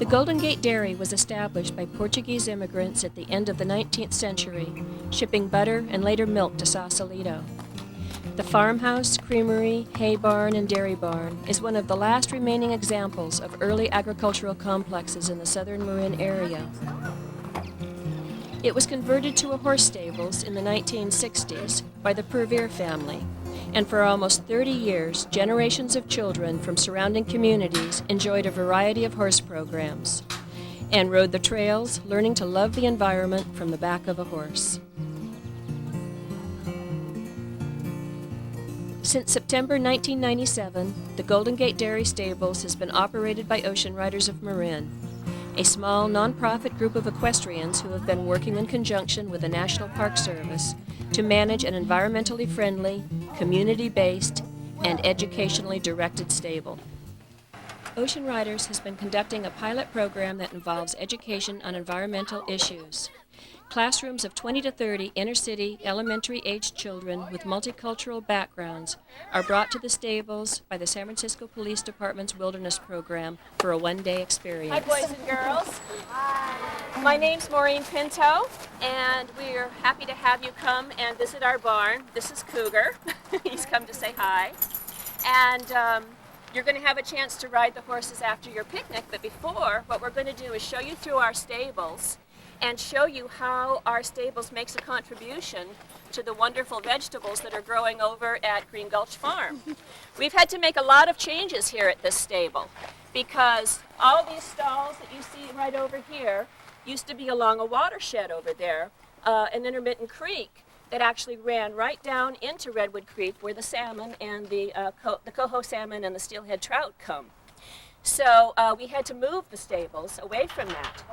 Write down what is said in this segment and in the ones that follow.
Golden Gate Dairy was established by Portuguese immigrants at the end of the 19th century, shipping butter and later milk to Sausalito. The farmhouse, creamery, hay barn, and dairy barn is one of the last remaining examples of early agricultural complexes in the southern Marin area. It was converted to a horse stables in the 1960s by the Purveer family, and for almost 30 years, generations of children from surrounding communities enjoyed a variety of horse programs and rode the trails, learning to love the environment from the back of a horse. Since September 1997, the Golden Gate Dairy Stables has been operated by Ocean Riders of Marin, a small nonprofit group of equestrians who have been working in conjunction with the National Park Service to manage an environmentally friendly, community-based, and educationally directed stable. Ocean Riders has been conducting a pilot program that involves education on environmental issues. Classrooms of 20 to 30 inner-city, elementary-aged children with multicultural backgrounds are brought to the stables by the San Francisco Police Department's Wilderness Program for a one-day experience. Hi, boys and girls. Hi. My name's Maureen Pinto, and we're happy to have you come and visit our barn. This is Cougar. He's come to say hi. And you're going to have a chance to ride the horses after your picnic, but before, what we're going to do is show you through our stables and show you how our stables makes a contribution to the wonderful vegetables that are growing over at Green Gulch Farm. We've had to make a lot of changes here at this stable because all these stalls that you see right over here used to be along a watershed over there, an intermittent creek that actually ran right down into Redwood Creek where the salmon and the coho salmon and the steelhead trout come. So we had to move the stables away from that.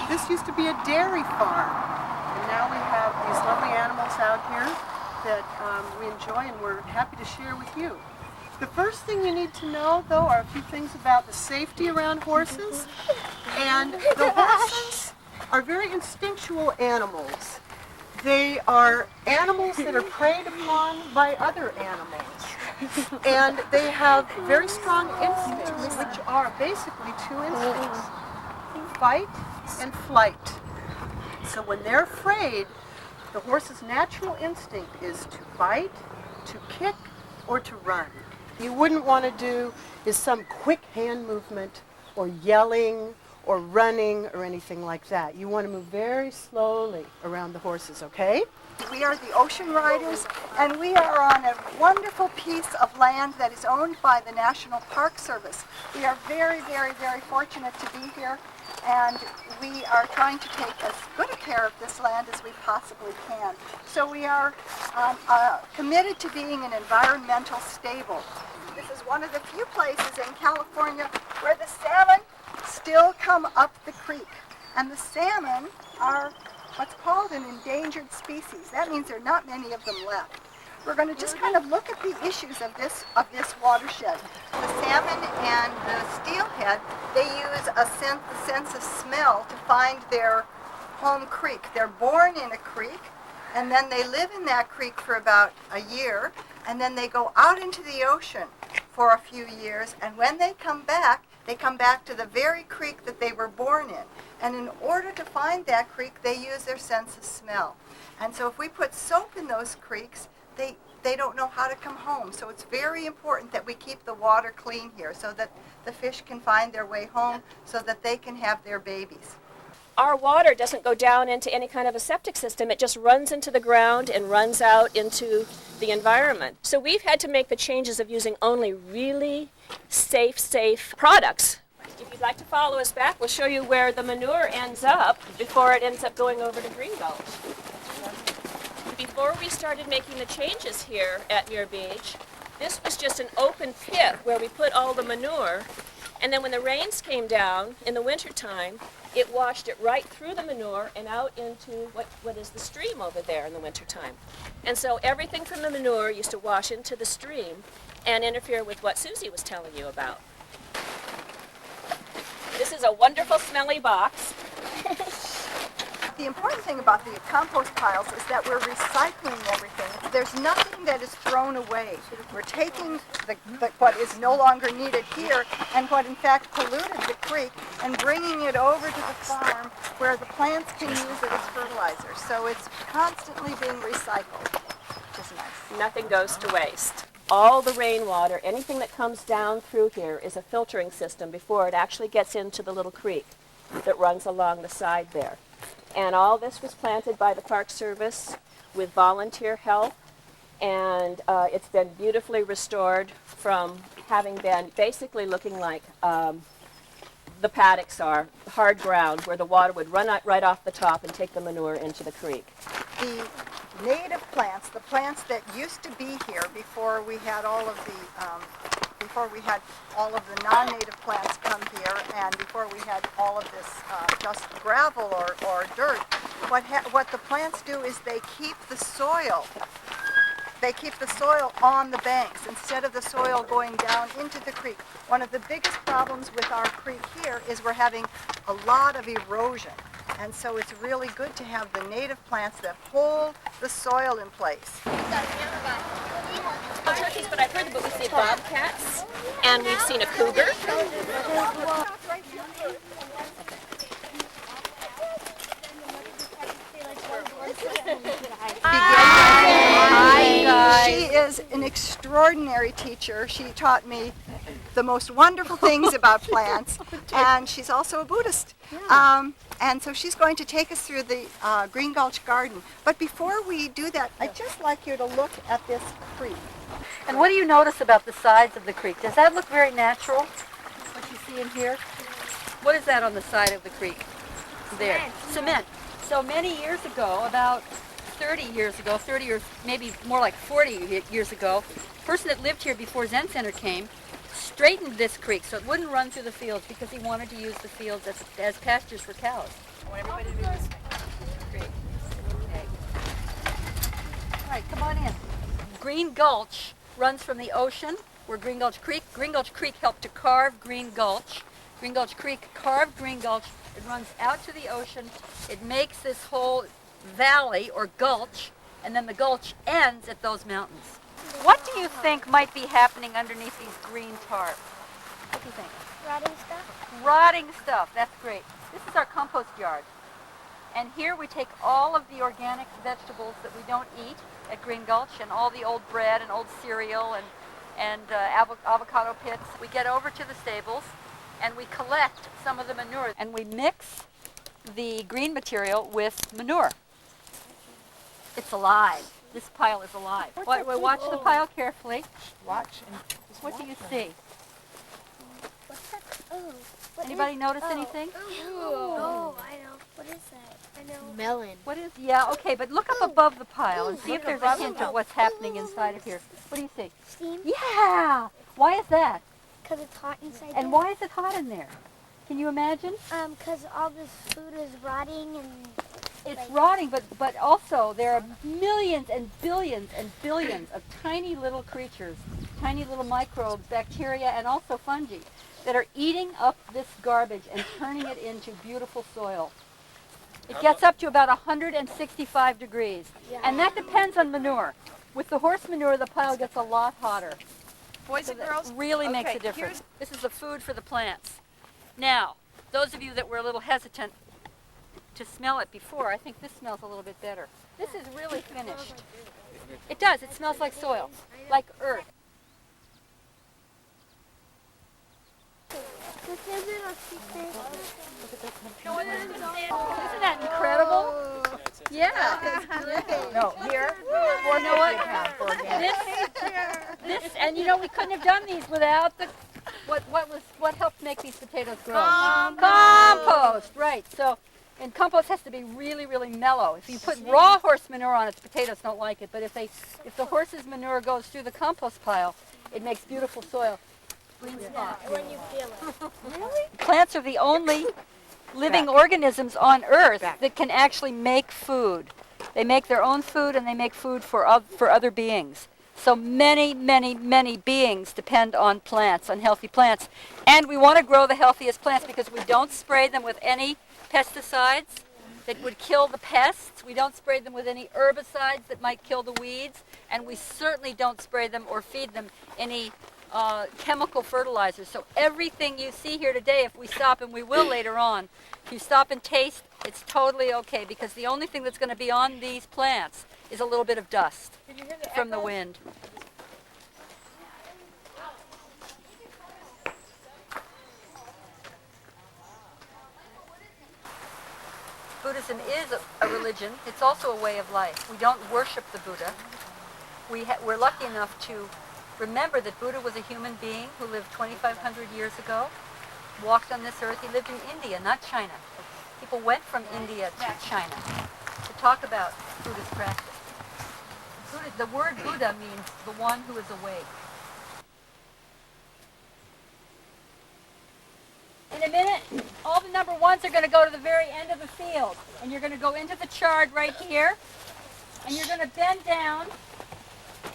This used to be a dairy farm, and now we have these lovely animals out here that we enjoy and we're happy to share with you. The first thing you need to know, though, are a few things about the safety around horses. And the horses are very instinctual animals. They are animals that are preyed upon by other animals. And they have very strong instincts, which are basically two instincts: fight and flight. So when they're afraid, the horse's natural instinct is to bite, to kick, or to run. You wouldn't want to do is some quick hand movement or yelling or running or anything like that. You want to move very slowly around the horses, okay? We are the Ocean Riders, and we are on a wonderful piece of land that is owned by the National Park Service. We are very, very, very fortunate to be here, and we are trying to take as good a care of this land as we possibly can. So we are committed to being an environmental stable. This is one of the few places in California where the salmon still come up the creek, and the salmon are what's called an endangered species. That means there are not many of them left. We're going to just kind of look at the issues of this watershed. The salmon and the steelhead, they use the sense of smell to find their home creek. They're born in a creek, and then they live in that creek for about a year, and then they go out into the ocean for a few years, and when they come back to the very creek that they were born in. And in order to find that creek, they use their sense of smell. And so if we put soap in those creeks, they don't know how to come home. So it's very important that we keep the water clean here so that the fish can find their way home so that they can have their babies. Our water doesn't go down into any kind of a septic system. It just runs into the ground and runs out into the environment. So we've had to make the changes of using only really safe products. If you'd like to follow us back, we'll show you where the manure ends up before it ends up going over to Green Gulch. Before we started making the changes here at Muir Beach, this was just an open pit where we put all the manure, and then when the rains came down in the wintertime, it washed it right through the manure and out into what is the stream over there in the wintertime. And so everything from the manure used to wash into the stream and interfere with what Susie was telling you about. This is a wonderful smelly box. the important thing about the compost piles is that we're recycling everything. There's nothing that is thrown away. We're taking what is no longer needed here and what in fact polluted the creek and bringing it over to the farm where the plants can use it as fertilizer. So it's constantly being recycled, which is nice. Nothing goes to waste. All the rainwater, anything that comes down through here is a filtering system before it actually gets into the little creek that runs along the side there. And all this was planted by the Park Service with volunteer help, and it's been beautifully restored from having been basically looking like the paddocks are, hard ground where the water would run right off the top and take the manure into the creek. The native plants, the plants that used to be here before we had all of the non-native plants come here, and before we had all of this just gravel or dirt, what the plants do is they keep the soil. They keep the soil on the banks instead of the soil going down into the creek. One of the biggest problems with our creek here is we're having a lot of erosion. And so it's really good to have the native plants that hold the soil in place. Turkeys, but I've heard that we see bobcats, and we've seen a cougar. She is an extraordinary teacher. She taught me the most wonderful things about plants, and she's also a Buddhist. And so she's going to take us through the Green Gulch Garden. But before we do that, I'd just like you to look at this creek. And what do you notice about the sides of the creek? Does that look very natural, what you see in here? What is that on the side of the creek? There. Cement. So many years ago, about 30 years ago, 30 or maybe more like 40 years ago, the person that lived here before Zen Center came straightened this creek so it wouldn't run through the fields because he wanted to use the fields as pastures for cows. I want everybody to do this. Great. Okay. All right, come on in. Green Gulch runs from the ocean. We're Green Gulch Creek. Green Gulch Creek helped to carve Green Gulch. Green Gulch Creek carved Green Gulch. It runs out to the ocean. It makes this whole valley or gulch, and then the gulch ends at those mountains. What do you think might be happening underneath these green tarps? What do you think? Rotting stuff? Rotting stuff, that's great. This is our compost yard. And here we take all of the organic vegetables that we don't eat at Green Gulch and all the old bread and old cereal and avocado pits. We get over to the stables and we collect some of the manure and we mix the green material with manure. It's alive. This pile is alive. Watch the pile carefully. Watch. What do you see? What's that? Oh. Anybody notice anything? Oh, I know. What is that? I know. Melon. What is? Yeah, okay, but look up above the pile and see if there's a hint of what's happening inside of here. What do you see? Steam. Yeah! Why is that? Because it's hot inside And why is it hot in there? Can you imagine? Because all this food is rotting and... It's rotting, but also there are millions and billions of tiny little creatures, tiny little microbes, bacteria, and also fungi that are eating up this garbage and turning it into beautiful soil. It gets up to about 165 degrees, and that depends on manure. With the horse manure, the pile gets a lot hotter. Boys and girls? Really makes a difference. This is the food for the plants. Now, those of you that were a little hesitant to smell it before, I think this smells a little bit better. This is really finished. It does. It smells like soil, like earth. Isn't that incredible? Yeah. No, here. You know what? This, and you know, we couldn't have done these without the what helped make these potatoes grow? Compost, right? So. And compost has to be really, really mellow. If you put raw horse manure on it, the potatoes don't like it. But if the horse's manure goes through the compost pile, it makes beautiful soil. Green spot. When you feel it. Really? Plants are the only living organisms on Earth that can actually make food. They make their own food and they make food for other beings. So many, many, many beings depend on plants, on healthy plants. And we want to grow the healthiest plants because we don't spray them with any pesticides. that would kill the pests. We don't spray them with any herbicides that might kill the weeds, and we certainly don't spray them or feed them any chemical fertilizers. So everything you see here today, if we stop, and we will later on, if you stop and taste, it's totally okay, because the only thing that's going to be on these plants is a little bit of dust from the wind. Buddhism is a religion. It's also a way of life. We don't worship the Buddha. We're lucky enough to remember that Buddha was a human being who lived 2,500 years ago, walked on this earth. He lived in India, not China. People went from India to China to talk about Buddhist practice. The word Buddha means the one who is awake. In a minute, all the number ones are going to go to the very end of the field. And you're going to go into the chard right here. And you're going to bend down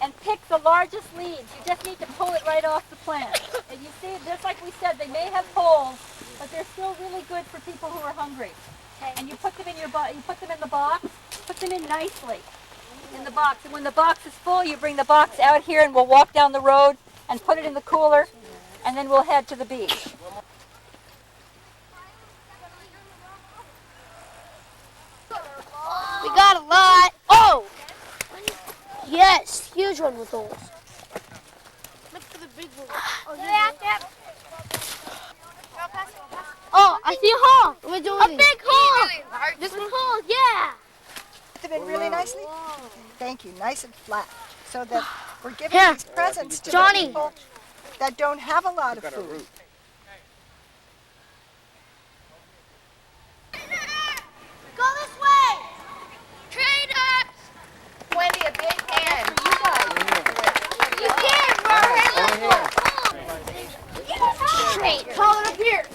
and pick the largest leaves. You just need to pull it right off the plant. And you see, just like we said, they may have holes, but they're still really good for people who are hungry. And you put them in you put them in the box, put them in nicely in the box. And when the box is full, you bring the box out here and we'll walk down the road and put it in the cooler, and then we'll head to the beach. We got a lot. Oh! Yes, huge one with holes. Look for the big one. Oh, oh, I see a hole. We're doing a big hole. This hole, yeah. They've been really nicely. Thank you, nice and flat, so that we're giving these presents to the people that don't have a lot of food. Go this way. Traders. Wendy, a big hand. You can't run. Straight. Call it up here.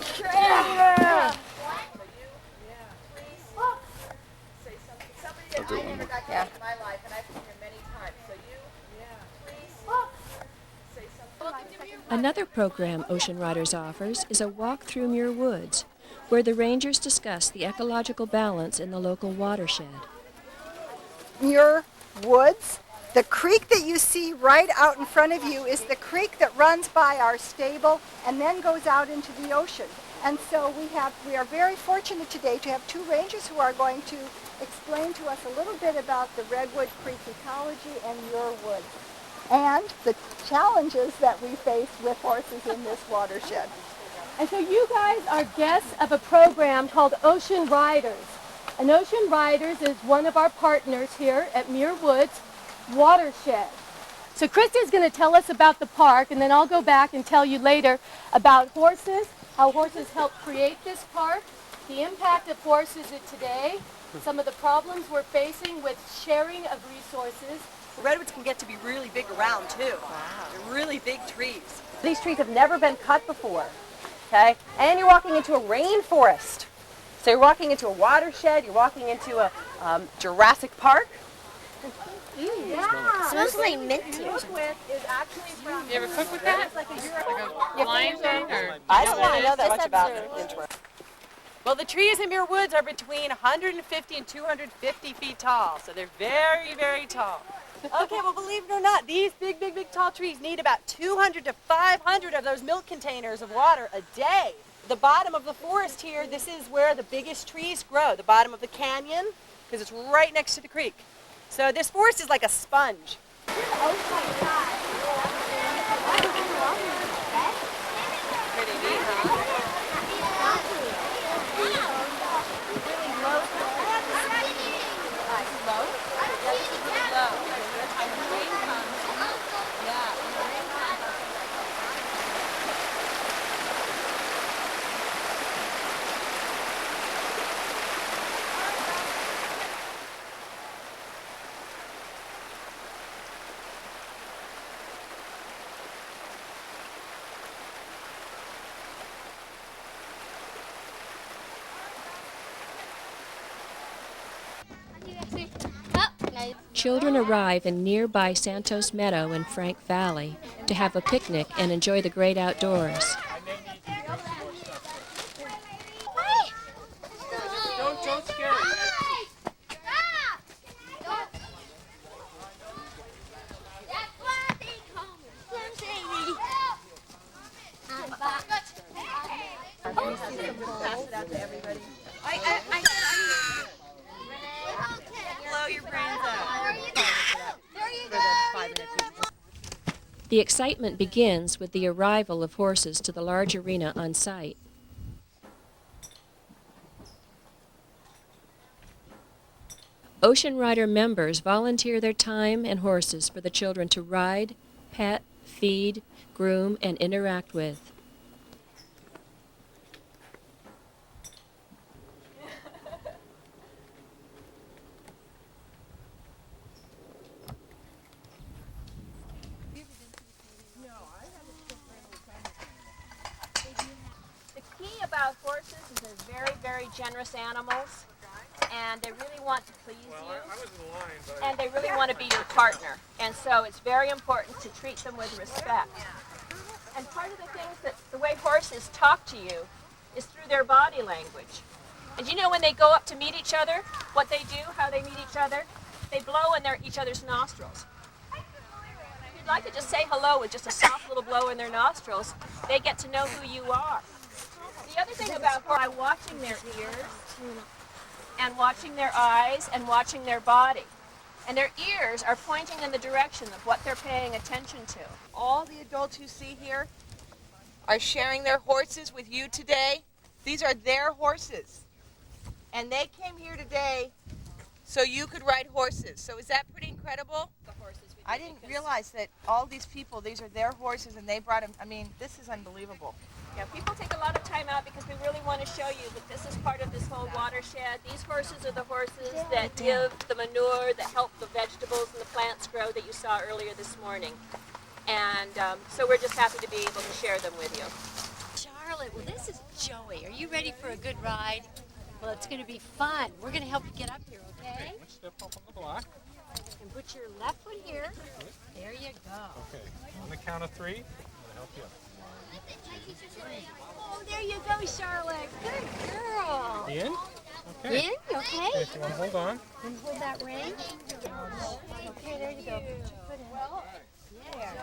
Yeah. My life, and I've been here many times. So you, please say something. Another program Ocean Riders offers is a walk through Muir Woods, where the rangers discuss the ecological balance in the local watershed. Muir Woods. The creek that you see right out in front of you is the creek that runs by our stable and then goes out into the ocean. And so we are very fortunate today to have two rangers who are going to explain to us a little bit about the Redwood Creek ecology and Muir Woods and the challenges that we face with horses in this watershed. And so you guys are guests of a program called Ocean Riders. And Ocean Riders is one of our partners here at Muir Woods Watershed. So Krista's going to tell us about the park, and then I'll go back and tell you later about horses, how horses help create this park, the impact of horses today, some of the problems we're facing with sharing of resources. Redwoods can get to be really big around too. Wow. They're really big trees. These trees have never been cut before, okay? And you're walking into a rainforest. So you're walking into a watershed, you're walking into a Jurassic Park. Yeah. It smells like mint tea. You ever cook with that? Like a lion thing? Or I don't really know that much about it. Well, the trees in Muir Woods are between 150 and 250 feet tall, so they're very, very tall. Okay, well, believe it or not, these big, big, big tall trees need about 200 to 500 of those milk containers of water a day. The bottom of the forest here, this is where the biggest trees grow, the bottom of the canyon, because it's right next to the creek. So this forest is like a sponge. Pretty neat, huh? Children arrive in nearby Santos Meadow in Frank Valley to have a picnic and enjoy the great outdoors. Don't scare me. The excitement begins with the arrival of horses to the large arena on site. Ocean Rider members volunteer their time and horses for the children to ride, pet, feed, groom, and interact with. The key about horses is they're very, very generous animals, and they really want to please you, and they really want to be your partner. And so it's very important to treat them with respect. And part of the things that the way horses talk to you is through their body language. And you know when they go up to meet each other, what they do, how they meet each other? They blow in each other's nostrils. If you'd like to just say hello with just a soft little blow in their nostrils, they get to know who you are. The other thing about horses, by watching their ears, and watching their eyes, and watching their body. And their ears are pointing in the direction of what they're paying attention to. All the adults you see here are sharing their horses with you today. These are their horses. And they came here today so you could ride horses. So is that pretty incredible? I didn't realize that all these people, these are their horses and they brought them. I mean, this is unbelievable. Yeah, people take a lot of time out because we really want to show you that this is part of this whole watershed. These horses are the horses that give the manure, that help the vegetables and the plants grow that you saw earlier this morning. And so we're just happy to be able to share them with you. Charlotte, well, this is Joey. Are you ready for a good ride? Well, it's going to be fun. We're going to help you get up here, okay? Step up on the block. And put your left foot here. There you go. Okay. On the count of 3, I'm going to help you up. Oh, there you go, Charlotte. Good girl. In? Okay. In? You okay? Okay, if you want to hold on. And hold that rein. Okay, there you go. Put in. There.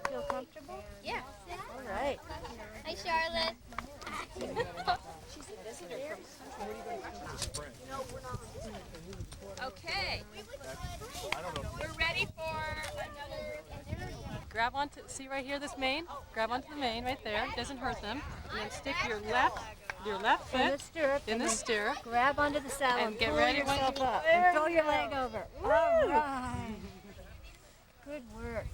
Feel comfortable? Yeah. All right. Hi, Charlotte. She's a visitor from Okay. We're ready for another. Grab onto, see right here, this mane? Grab onto the mane right there. It doesn't hurt them. And then stick your left foot In the stirrup. in the stirrup. Grab onto the saddle And get pull ready yourself when- up. And throw your leg over. All right. Good work.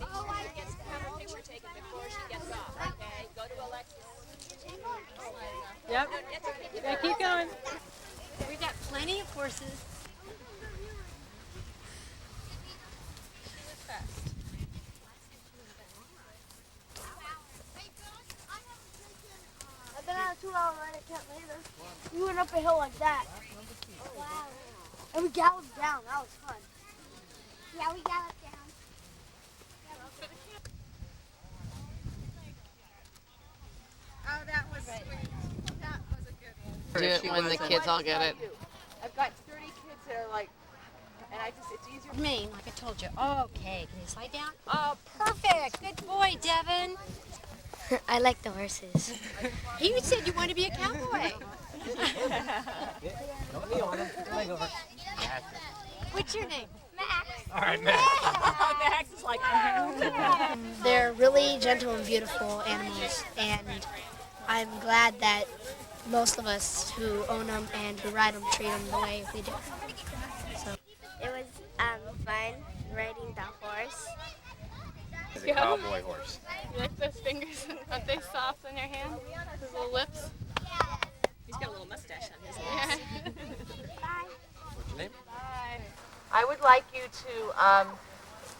Have a picture taken before she gets off. Okay. Go to Alexis. Yep. Yeah, keep going. We've got plenty of horses. I've been on a 2-hour ride at Camp Later. We went up a hill like that. Oh, wow. And we galloped down. That was fun. Yeah, we galloped down. Oh, that was sweet. That was a good one. Do it when the kids all get it. I've got 30 kids that are like, and it's easier. Mane, like I told you. Okay, can you slide down? Oh, perfect. Good boy, Devin. I like the horses. You said you want to be a cowboy. What's your name? All right, Max. Max is like. They're really gentle and beautiful animals, and I'm glad that most of us who own them and who ride them treat them the way we do. So it was fun riding the horse. It's a cowboy horse. You like those fingers? Aren't they soft on your hand? Those little lips? He's got a little mustache on his lips. What's your name? I would like you to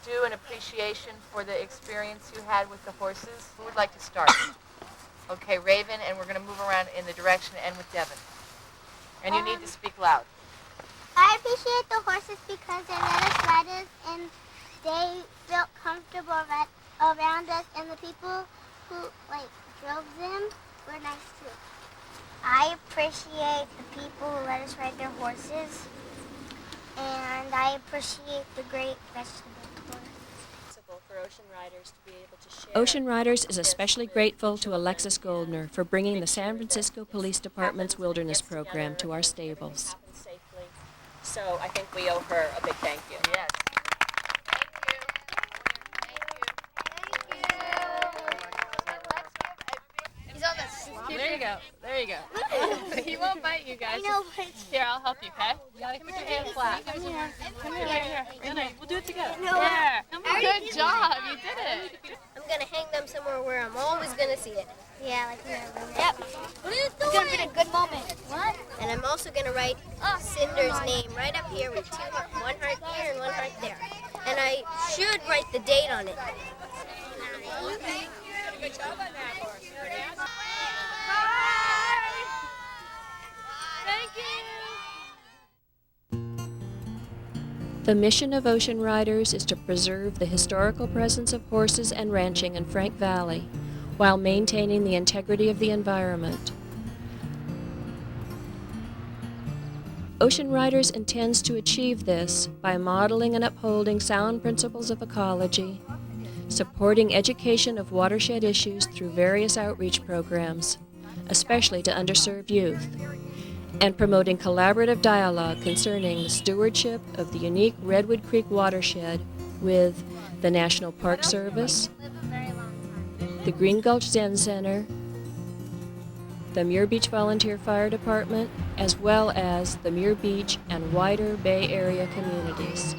do an appreciation for the experience you had with the horses. Who would like to start? Okay, Raven, and we're going to move around in the direction and with Devin. And you need to speak loud. I appreciate the horses because they let us ride us and they felt comfortable around us, and the people who drove them were nice too. I appreciate the people who let us ride their horses, and I appreciate the great vegetable tour. For Ocean Riders to be able to share. Ocean Riders is especially grateful to Alexis Goldner for bringing the San Francisco Police Department's wilderness program to our stables. Safely. So I think we owe her a big thank you. Yes. There you go. There you go. He won't bite you guys. I know, but Here, I'll help you, okay? You gotta put your hand flat. come here. Come here, right here. No, no, we'll do it together. No, There. Good job. You did it. I'm gonna hang them somewhere where I'm always gonna see it. Yeah, like in our room. Yep. What are you doing? It's gonna be a good moment. What? And I'm also gonna write Cinder's name right up here with one heart here and one heart there. And I should write the date on it. Good job on that horse. The mission of Ocean Riders is to preserve the historical presence of horses and ranching in Frank Valley while maintaining the integrity of the environment. Ocean Riders intends to achieve this by modeling and upholding sound principles of ecology, supporting education of watershed issues through various outreach programs, especially to underserved youth, and promoting collaborative dialogue concerning the stewardship of the unique Redwood Creek watershed with the National Park Service, the Green Gulch Zen Center, the Muir Beach Volunteer Fire Department, as well as the Muir Beach and wider Bay Area communities.